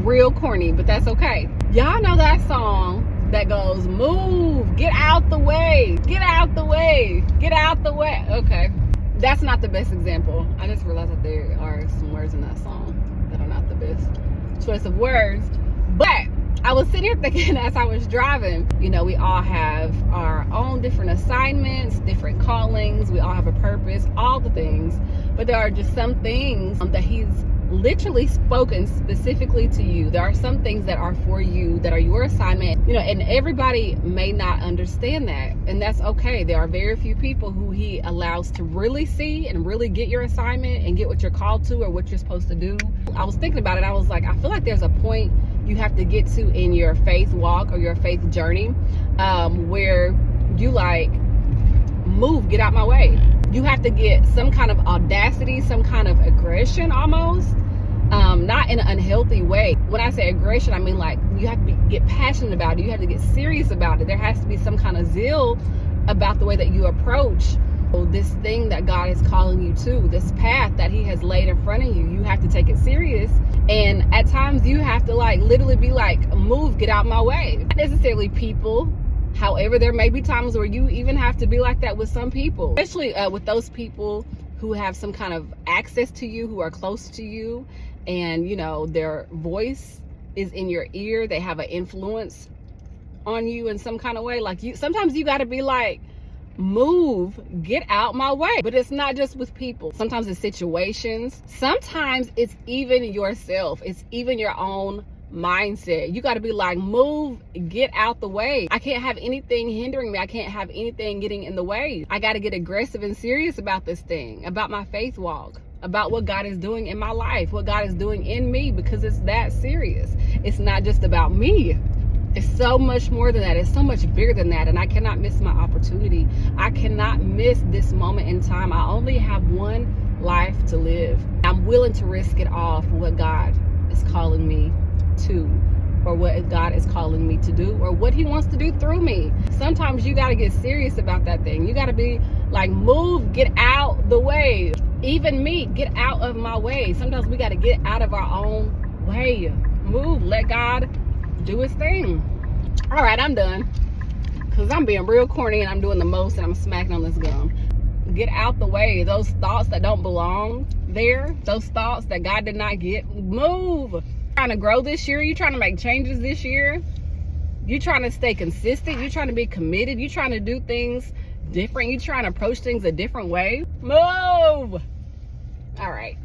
real corny, but that's okay. Y'all know that song that goes, move, get out the way, get out the way, get out the way. Okay, that's not the best example. I just realized that there are some words in that song that are not the best choice of words. But I was sitting here thinking as I was driving, you know, we all have our own different assignments, different callings, we all have a purpose, all the things. But there are just some things that he's literally spoken specifically to you. There are some things that are for you, that are your assignment, you know, and everybody may not understand that, and that's okay. There are very few people who he allows to really see and really get your assignment and get what you're called to or what you're supposed to do. I was thinking about it. I was like, I feel like there's a point you have to get to in your faith walk or your faith journey where you like, move, get out my way. You have to get some kind of audacity, some kind of aggression almost, not in an unhealthy way. When I say aggression, I mean like you have to get passionate about it. You have to get serious about it. There has to be some kind of zeal about the way that you approach this thing that God is calling you to, this path that he has laid in front of you. You have to take it serious. And at times you have to like literally be like, move, get out my way. Not necessarily people. However, there may be times where you even have to be like that with some people, especially with those people who have some kind of access to you, who are close to you, and you know, their voice is in your ear. They have an influence on you in some kind of way. Like sometimes you got to be like, move, get out my way. But it's not just with people. Sometimes it's situations. Sometimes it's even yourself. It's even your own mindset. You got to be like, move, get out the way. I can't have anything hindering me. I can't have anything getting in the way. I got to get aggressive and serious about this thing, about my faith walk, about what God is doing in my life, what God is doing in me, because it's that serious. It's not just about me. It's so much more than that. It's so much bigger than that. And I cannot miss my opportunity. I cannot miss this moment in time. I only have one life to live. I'm willing to risk it all for what God is calling me to, or what God is calling me to do, or what he wants to do through me. Sometimes you got to get serious about that thing. You got to be like, move, get out the way. Even me, get out of my way. Sometimes we got to get out of our own way. Move, let God do his thing. All right, I'm done, because I'm being real corny and I'm doing the most and I'm smacking on this gum. Get out the way. Those thoughts that don't belong there, those thoughts that God did not get, move. Trying to grow this year, you trying to make changes this year, you trying to stay consistent, you trying to be committed, you trying to do things different, you trying to approach things a different way, move. All right.